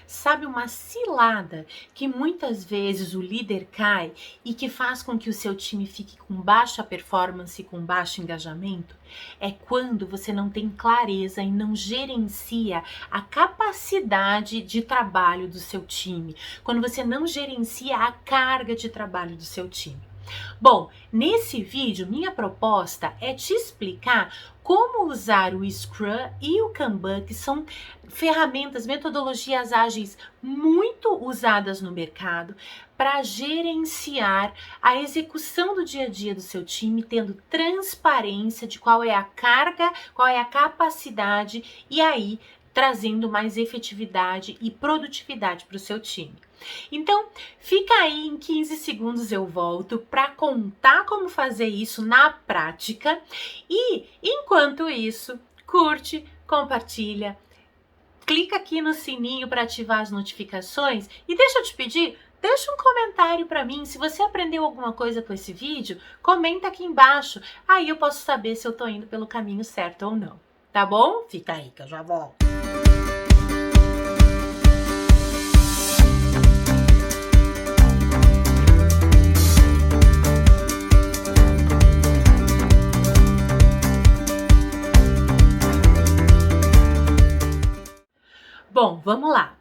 Sabe uma cilada que muitas vezes o líder cai e que faz com que o seu time fique com baixa performance e com baixo engajamento? É quando você não tem clareza e não gerencia a capacidade de trabalho do seu time, quando você não gerencia a carga de trabalho do seu time. Bom, nesse vídeo, minha proposta é te explicar como usar o Scrum e o Kanban, que são ferramentas, metodologias ágeis muito usadas no mercado, para gerenciar a execução do dia a dia do seu time, tendo transparência de qual é a carga, qual é a capacidade e aí trazendo mais efetividade e produtividade para o seu time. Então, fica aí, em 15 segundos eu volto para contar como fazer isso na prática e, enquanto isso, curte, compartilha, clica aqui no sininho para ativar as notificações e deixa eu te pedir, deixa um comentário para mim. Se você aprendeu alguma coisa com esse vídeo, comenta aqui embaixo, aí eu posso saber se eu tô indo pelo caminho certo ou não, tá bom? Fica aí que eu já volto. Bom, vamos lá.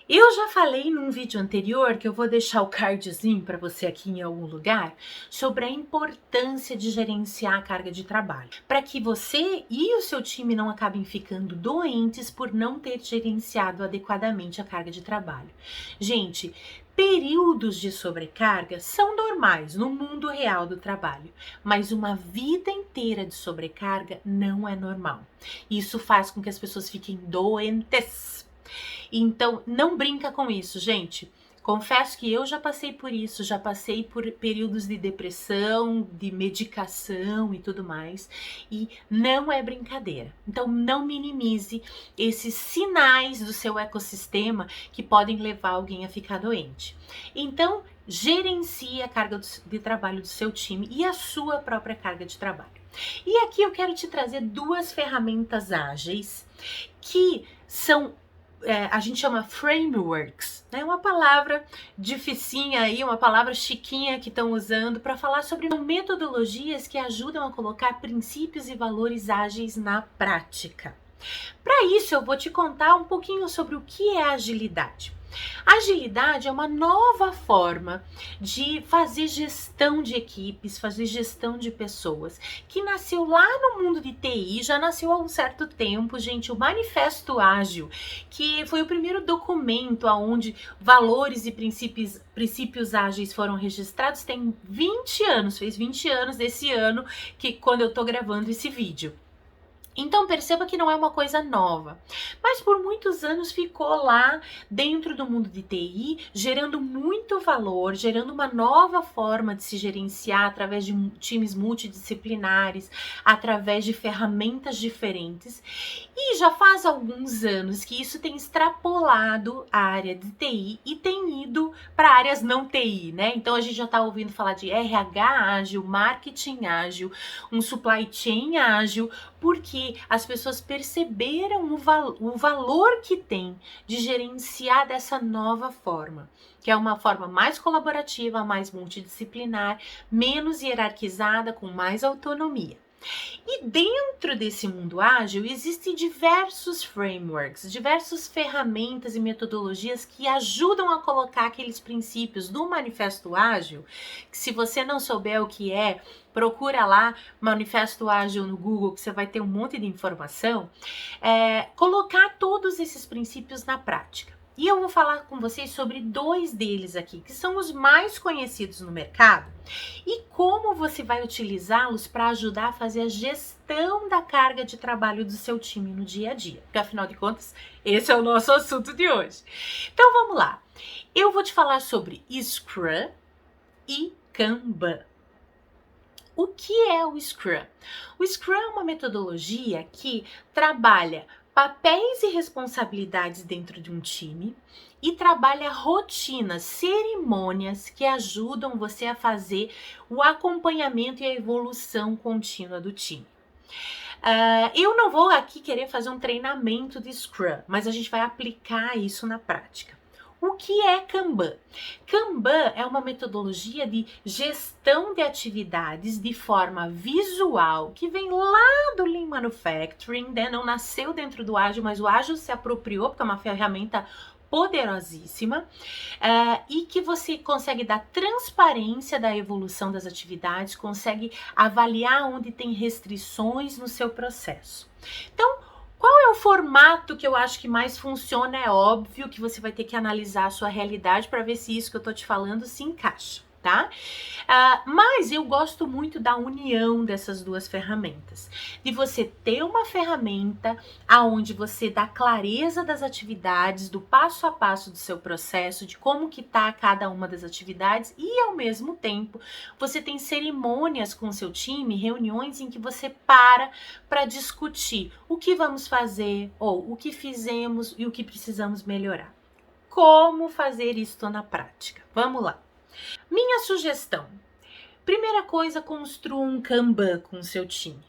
Eu já falei num vídeo anterior, que eu vou deixar o cardzinho para você aqui em algum lugar, sobre a importância de gerenciar a carga de trabalho, para que você e o seu time não acabem ficando doentes por não ter gerenciado adequadamente a carga de trabalho. Gente, períodos de sobrecarga são normais no mundo real do trabalho, mas uma vida inteira de sobrecarga não é normal. Isso faz com que as pessoas fiquem doentes. Então, não brinca com isso, gente. Confesso que eu já passei por isso, já passei por períodos de depressão, de medicação e tudo mais, e não é brincadeira. Então, não minimize esses sinais do seu ecossistema que podem levar alguém a ficar doente. Então, gerencie a carga de trabalho do seu time e a sua própria carga de trabalho. E aqui eu quero te trazer duas ferramentas ágeis que são a gente chama frameworks, né? Uma palavra dificinha aí, uma palavra chiquinha que estão usando para falar sobre metodologias que ajudam a colocar princípios e valores ágeis na prática. Para isso, eu vou te contar um pouquinho sobre o que é agilidade. Agilidade é uma nova forma de fazer gestão de equipes, fazer gestão de pessoas, que nasceu lá no mundo de TI, já nasceu há um certo tempo, gente. O Manifesto Ágil, que foi o primeiro documento onde valores e princípios ágeis foram registrados, tem 20 anos, fez 20 anos desse ano, que quando eu tô gravando esse vídeo. Então perceba que não é uma coisa nova, mas por muitos anos ficou lá dentro do mundo de TI, gerando muito valor, gerando uma nova forma de se gerenciar através de times multidisciplinares, através de ferramentas diferentes. E já faz alguns anos que isso tem extrapolado a área de TI e tem ido para áreas não TI, né? Então a gente já está ouvindo falar de RH ágil, marketing ágil, um supply chain ágil, porque as pessoas perceberam o valor que tem de gerenciar dessa nova forma, que é uma forma mais colaborativa, mais multidisciplinar, menos hierarquizada, com mais autonomia. E dentro desse mundo ágil existem diversos frameworks, diversas ferramentas e metodologias que ajudam a colocar aqueles princípios do Manifesto Ágil, que se você não souber o que é, procura lá Manifesto Ágil no Google, que você vai ter um monte de informação, colocar todos esses princípios na prática. E eu vou falar com vocês sobre dois deles aqui, que são os mais conhecidos no mercado, e como você vai utilizá-los para ajudar a fazer a gestão da carga de trabalho do seu time no dia a dia. Porque, afinal de contas, esse é o nosso assunto de hoje. Então, vamos lá. Eu vou te falar sobre Scrum e Kanban. O que é o Scrum? O Scrum é uma metodologia que trabalha papéis e responsabilidades dentro de um time e trabalha rotinas, cerimônias que ajudam você a fazer o acompanhamento e a evolução contínua do time. Eu não vou aqui querer fazer um treinamento de Scrum, mas a gente vai aplicar isso na prática. O que é Kanban? Kanban é uma metodologia de gestão de atividades de forma visual, que vem lá do Lean Manufacturing, né? Não nasceu dentro do Ágil, mas o Ágil se apropriou, porque é uma ferramenta poderosíssima, e que você consegue dar transparência da evolução das atividades, consegue avaliar onde tem restrições no seu processo. Então, qual é o formato que eu acho que mais funciona? É óbvio que você vai ter que analisar a sua realidade para ver se isso que eu tô te falando se encaixa, tá? Mas eu gosto muito da união dessas duas ferramentas, de você ter uma ferramenta aonde você dá clareza das atividades, do passo a passo do seu processo, de como que tá cada uma das atividades e ao mesmo tempo você tem cerimônias com o seu time, reuniões em que você para discutir o que vamos fazer ou o que fizemos e o que precisamos melhorar. Como fazer isso na prática? Vamos lá. Minha sugestão: primeira coisa, construa um Kanban com o seu time.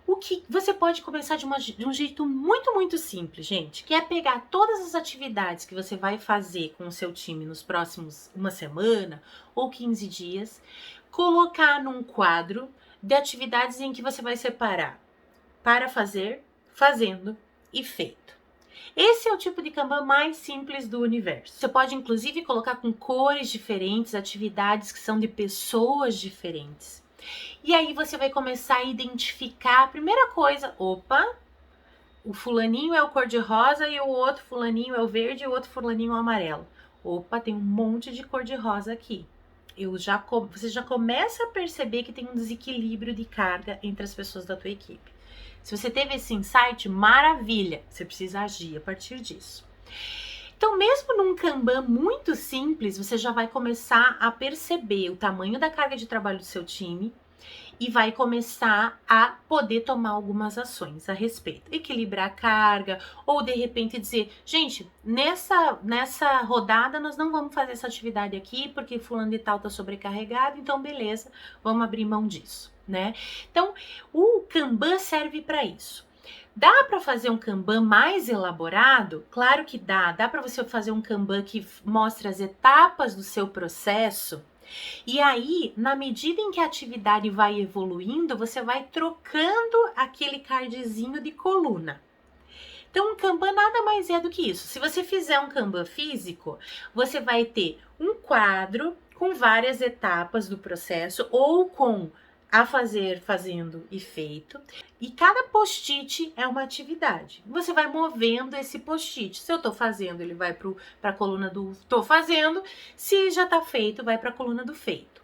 O que você pode começar de um jeito muito simples, gente, que é pegar todas as atividades que você vai fazer com o seu time nos próximos uma semana ou 15 dias, colocar num quadro de atividades em que você vai separar para fazer, fazendo e feito. Esse é o tipo de Kanban mais simples do universo. Você pode, inclusive, colocar com cores diferentes, atividades que são de pessoas diferentes. E aí você vai começar a identificar a primeira coisa. Opa, o fulaninho é o cor-de-rosa e o outro fulaninho é o verde e o outro fulaninho é o amarelo. Opa, tem um monte de cor-de-rosa aqui. Você já começa a perceber que tem um desequilíbrio de carga entre as pessoas da tua equipe. Se você teve esse insight, maravilha, você precisa agir a partir disso. Então, mesmo num Kanban muito simples, você já vai começar a perceber o tamanho da carga de trabalho do seu time e vai começar a poder tomar algumas ações a respeito. Equilibrar a carga, ou de repente dizer, gente, nessa rodada nós não vamos fazer essa atividade aqui, porque fulano de tal está sobrecarregado, então beleza, vamos abrir mão disso, né? Então, o Kanban serve para isso. Dá para fazer um Kanban mais elaborado? Claro que dá. Dá para você fazer um Kanban que mostre as etapas do seu processo. E aí, na medida em que a atividade vai evoluindo, você vai trocando aquele cardzinho de coluna. Então, um Kanban nada mais é do que isso. Se você fizer um Kanban físico, você vai ter um quadro com várias etapas do processo ou com a fazer, fazendo e feito. E cada post-it é uma atividade. Você vai movendo esse post-it. Se eu tô fazendo, ele vai para a coluna do tô fazendo. Se já tá feito, vai para a coluna do feito.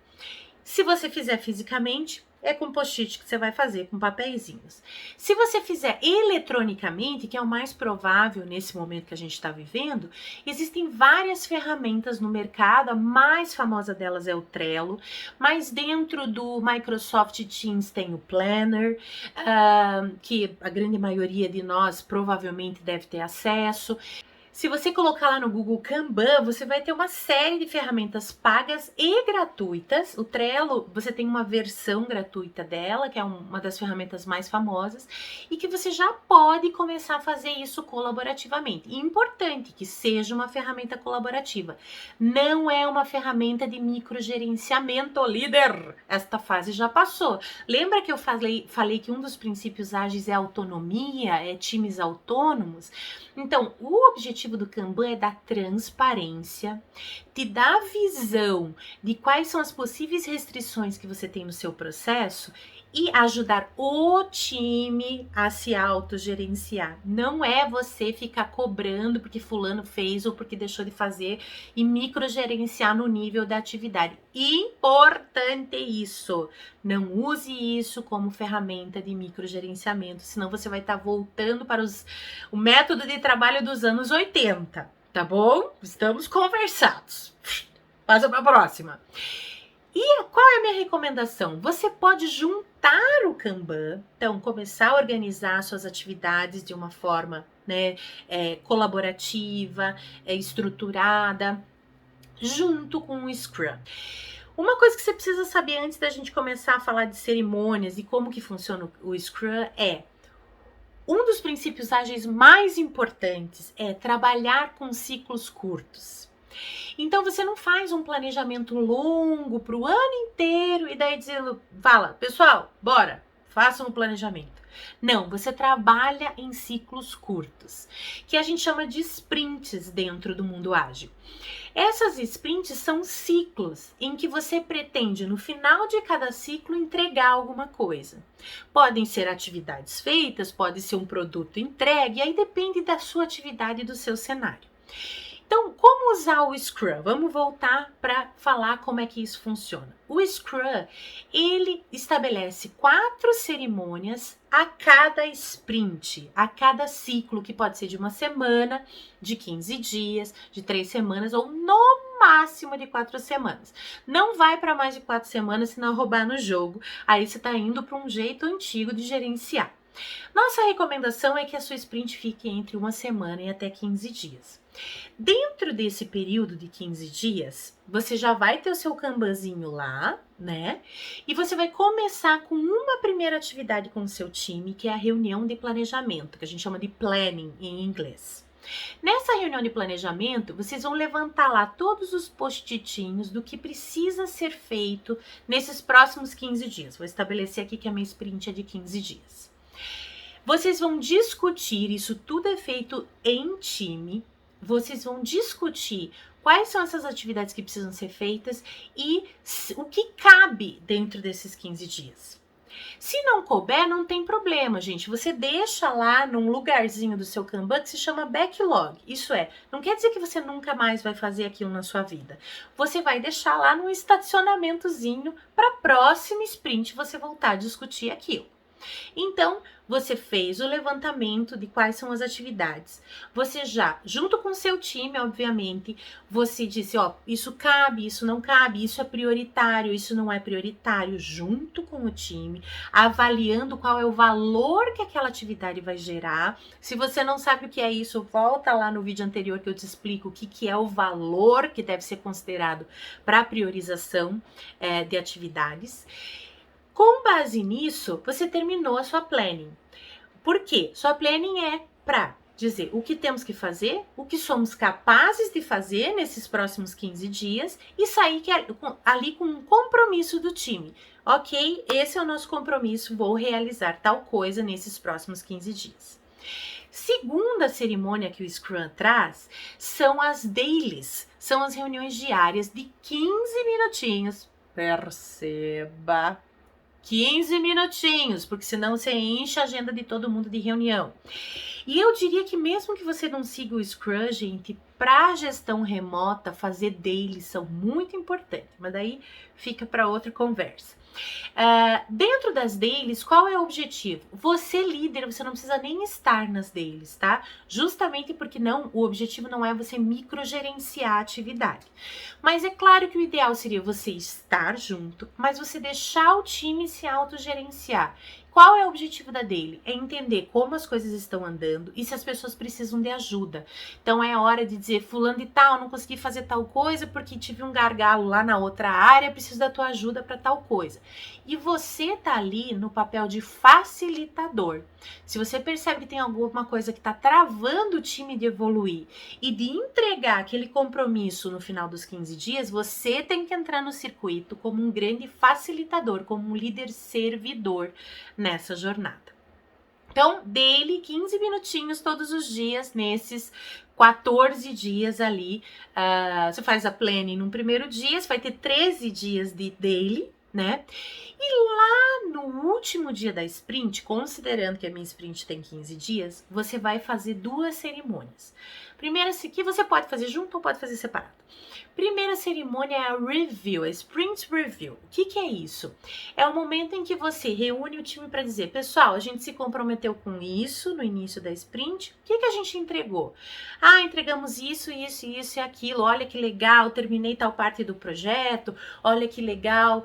Se você fizer fisicamente, é com post-it que você vai fazer, com papeizinhos. Se você fizer eletronicamente, que é o mais provável nesse momento que a gente está vivendo, existem várias ferramentas no mercado, a mais famosa delas é o Trello, mas dentro do Microsoft Teams tem o Planner, que a grande maioria de nós provavelmente deve ter acesso. Se você colocar lá no Google Kanban, você vai ter uma série de ferramentas pagas e gratuitas. O Trello, você tem uma versão gratuita dela, que é uma das ferramentas mais famosas, e que você já pode começar a fazer isso colaborativamente. E importante que seja uma ferramenta colaborativa. Não é uma ferramenta de microgerenciamento, líder. Esta fase já passou. Lembra que eu falei que um dos princípios ágeis é autonomia, é times autônomos? Então, o objetivo do Kanban é dar transparência, te dar visão de quais são as possíveis restrições que você tem no seu processo e ajudar o time a se autogerenciar. Não é você ficar cobrando porque fulano fez ou porque deixou de fazer e microgerenciar no nível da atividade. Importante isso. Não use isso como ferramenta de microgerenciamento, senão você vai estar voltando para o método de trabalho dos anos 80, tá bom? Estamos conversados. Passa para a próxima. E qual é a minha recomendação? Você pode juntar o Kanban, então começar a organizar suas atividades de uma forma, né, colaborativa, estruturada, junto com o Scrum. Uma coisa que você precisa saber antes da gente começar a falar de cerimônias e como que funciona o Scrum é: Um dos princípios ágeis mais importantes é trabalhar com ciclos curtos. Então você não faz um planejamento longo para o ano inteiro e daí dizendo, fala, pessoal, bora, façam um planejamento. Não, você trabalha em ciclos curtos, que a gente chama de sprints dentro do mundo ágil. Essas sprints são ciclos em que você pretende, no final de cada ciclo, entregar alguma coisa. Podem ser atividades feitas, pode ser um produto entregue, aí depende da sua atividade e do seu cenário. Então, como usar o Scrum? Vamos voltar para falar como é que isso funciona. O Scrum, ele estabelece 4 cerimônias a cada sprint, a cada ciclo, que pode ser de uma semana, de 15 dias, de 3 semanas ou no máximo de 4 semanas. Não vai para mais de 4 semanas, senão roubar no jogo. Aí você está indo para um jeito antigo de gerenciar. Nossa recomendação é que a sua sprint fique entre uma semana e até 15 dias. Dentro desse período de 15 dias, você já vai ter o seu Kanbanzinho lá, né? E você vai começar com uma primeira atividade com o seu time, que é a reunião de planejamento, que a gente chama de planning em inglês. Nessa reunião de planejamento, vocês vão levantar lá todos os post-itinhos do que precisa ser feito nesses próximos 15 dias. Vou estabelecer aqui que a minha sprint é de 15 dias. Vocês vão discutir, isso tudo é feito em time. Vocês vão discutir quais são essas atividades que precisam ser feitas e o que cabe dentro desses 15 dias. Se não couber, não tem problema, gente. Você deixa lá num lugarzinho do seu Kanban que se chama backlog. Isso é, não quer dizer que você nunca mais vai fazer aquilo na sua vida. Você vai deixar lá num estacionamentozinho para a próxima sprint você voltar a discutir aquilo. Então, você fez o levantamento de quais são as atividades. Você já, junto com o seu time, obviamente, você disse, ó, isso cabe, isso não cabe, isso é prioritário, isso não é prioritário, junto com o time, avaliando qual é o valor que aquela atividade vai gerar. Se você não sabe o que é isso, volta lá no vídeo anterior que eu te explico o que é o valor que deve ser considerado para a priorização de atividades. Com base nisso, você terminou a sua planning. Por quê? Sua planning é para dizer o que temos que fazer, o que somos capazes de fazer nesses próximos 15 dias e sair ali com um compromisso do time. Ok, esse é o nosso compromisso, vou realizar tal coisa nesses próximos 15 dias. Segunda cerimônia que o Scrum traz são as dailies, são as reuniões diárias de 15 minutinhos. Perceba! 15 minutinhos, porque senão você enche a agenda de todo mundo de reunião. E eu diria que mesmo que você não siga o Scrum, gente, para gestão remota, fazer daily são muito importantes, mas daí fica para outra conversa. Dentro das dailies, qual é o objetivo? Você, líder, você não precisa nem estar nas dailies, tá? Justamente porque o objetivo não é você microgerenciar a atividade. Mas é claro que o ideal seria você estar junto, mas você deixar o time se autogerenciar. Qual é o objetivo da daily? É entender como as coisas estão andando e se as pessoas precisam de ajuda. Então é hora de dizer, fulano de tal, não consegui fazer tal coisa porque tive um gargalo lá na outra área, preciso da tua ajuda para tal coisa. E você tá ali no papel de facilitador. Se você percebe que tem alguma coisa que está travando o time de evoluir e de entregar aquele compromisso no final dos 15 dias, você tem que entrar no circuito como um grande facilitador, como um líder servidor nessa jornada. Então, daily, 15 minutinhos todos os dias, nesses 14 dias ali. Você faz a planning no primeiro dia, você vai ter 13 dias de daily, né? E lá no último dia da sprint, considerando que a minha sprint tem 15 dias, você vai fazer 2 cerimônias. Primeira, que você pode fazer junto ou pode fazer separado. Primeira cerimônia é a review, a sprint review. O que é isso? É o momento em que você reúne o time para dizer, pessoal, a gente se comprometeu com isso no início da sprint, o que a gente entregou? Entregamos isso, isso, isso e aquilo, olha que legal, terminei tal parte do projeto, olha que legal,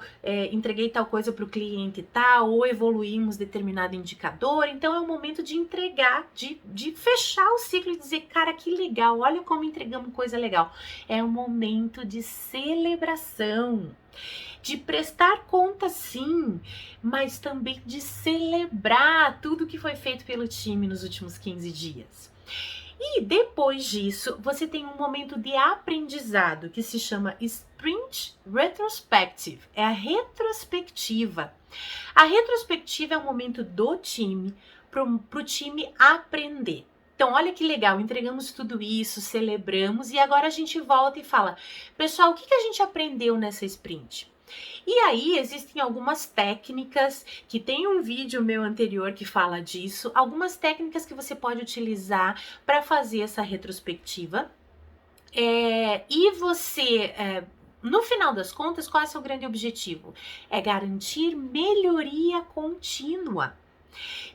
entreguei tal coisa para o cliente tal, ou evoluímos determinado indicador. Então é o momento de entregar, de fechar o ciclo e dizer, cara, que legal, olha como entregamos coisa legal. É um momento de celebração, de prestar conta sim, mas também de celebrar tudo que foi feito pelo time nos últimos 15 dias. E depois disso, você tem um momento de aprendizado que se chama Sprint Retrospective, é a retrospectiva. A retrospectiva é um momento do time para o time aprender. Então, olha que legal, entregamos tudo isso, celebramos e agora a gente volta e fala, pessoal, o que a gente aprendeu nessa sprint? E aí existem algumas técnicas, que tem um vídeo meu anterior que fala disso, algumas técnicas que você pode utilizar para fazer essa retrospectiva. E você, no final das contas, qual é o seu grande objetivo? É garantir melhoria contínua.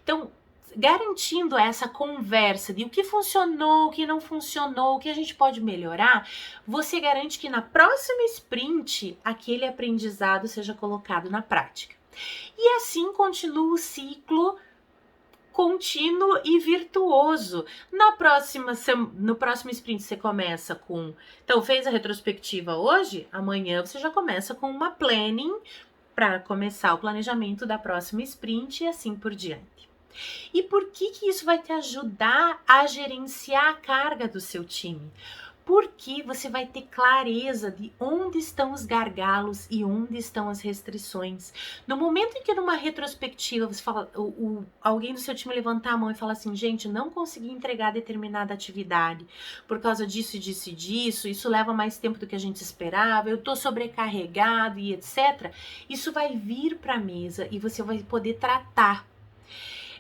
Então, garantindo essa conversa de o que funcionou, o que não funcionou, o que a gente pode melhorar, você garante que na próxima sprint aquele aprendizado seja colocado na prática. E assim continua o ciclo contínuo e virtuoso. No próximo sprint você começa com... Então, fez a retrospectiva hoje? Amanhã você já começa com uma planning para começar o planejamento da próxima sprint e assim por diante. E por que isso vai te ajudar a gerenciar a carga do seu time? Porque você vai ter clareza de onde estão os gargalos e onde estão as restrições. No momento em que numa retrospectiva você fala, alguém do seu time levantar a mão e falar assim, gente, não consegui entregar determinada atividade por causa disso, disso e disso, isso leva mais tempo do que a gente esperava, eu tô sobrecarregado e etc. Isso vai vir para a mesa e você vai poder tratar.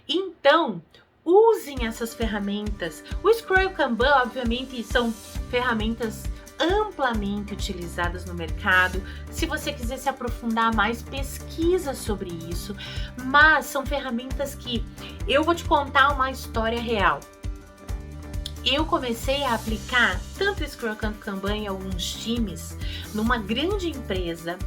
Então, usem essas ferramentas. O Scrum e o Kanban, obviamente, são ferramentas amplamente utilizadas no mercado. Se você quiser se aprofundar mais, pesquisa sobre isso. Mas são ferramentas que eu vou te contar uma história real. Eu comecei a aplicar tanto o Scrum quanto o Kanban em alguns times, numa grande empresa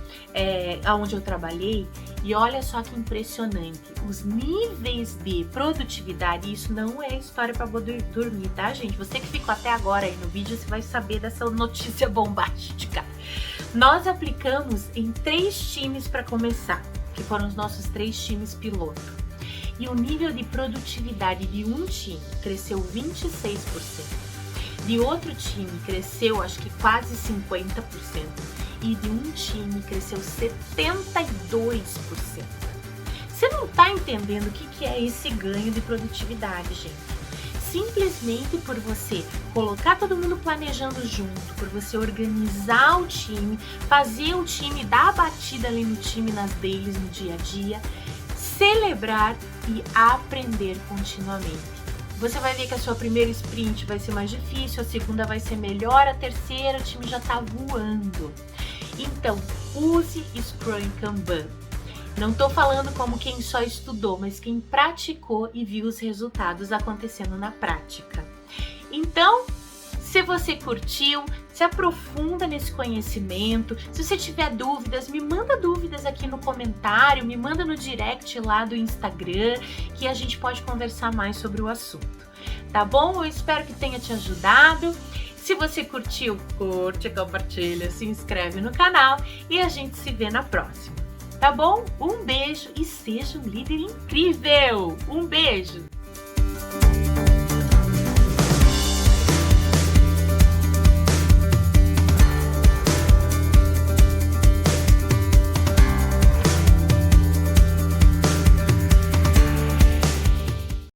onde eu trabalhei, e olha só que impressionante, os níveis de produtividade, isso não é história para dormir, tá, gente? Você que ficou até agora aí no vídeo, você vai saber dessa notícia bombástica. Nós aplicamos em 3 times para começar, que foram os nossos 3 times piloto. E o nível de produtividade de um time cresceu 26%. De outro time cresceu, acho que quase 50%. E de um time cresceu 72%. Você não está entendendo o que é esse ganho de produtividade, gente. Simplesmente por você colocar todo mundo planejando junto, por você organizar o time, fazer o time dar a batida ali no time, nas dailies, no dia a dia, celebrar e aprender continuamente. Você vai ver que a sua primeira sprint vai ser mais difícil, a segunda vai ser melhor, a terceira o time já tá voando. Então, use Scrum e Kanban. Não tô falando como quem só estudou, mas quem praticou e viu os resultados acontecendo na prática. Então, se você curtiu, se aprofunda nesse conhecimento. Se você tiver dúvidas, me manda dúvidas aqui no comentário, me manda no direct lá do Instagram, que a gente pode conversar mais sobre o assunto. Tá bom? Eu espero que tenha te ajudado. Se você curtiu, curte, compartilha, se inscreve no canal e a gente se vê na próxima. Tá bom? Um beijo e seja um líder incrível! Um beijo!